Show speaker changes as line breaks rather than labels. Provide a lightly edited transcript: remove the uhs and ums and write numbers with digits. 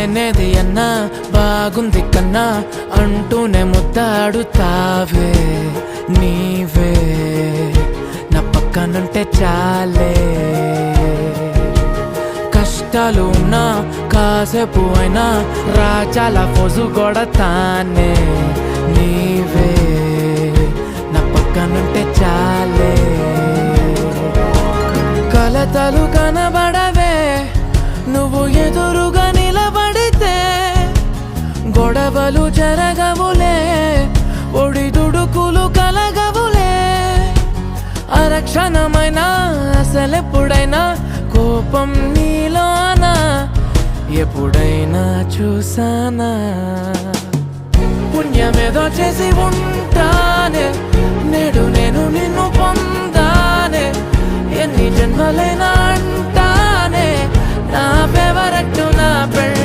లేనేది అన్నా బాగుంది కన్నా అంటూనే ముద్దాడుతావే నీవే నా పక్కనుంటే చాలే కష్టాలు ఉన్నా కాసేపు అయినా రాజాల ఫోజు కొడతానే నీవే నా పక్కనుంటే చాలే కలతలు కనబడవే నువ్వు ఎదురుగా నిలబడితే గొడవలు జరగవులే ఒడిదుడుకులు కలగవులే అరక్షణమైనా అసలెప్పుడైనా కోపం నీలోనా ఎప్పుడైనా చూసానా పుణ్యమేదో చేసి ఉంటానే నేడు నేను నిన్ను పొందానే ఎన్ని జన్మలైనా అంటానే నా ఫేవరెట్ నా పెళ్ళి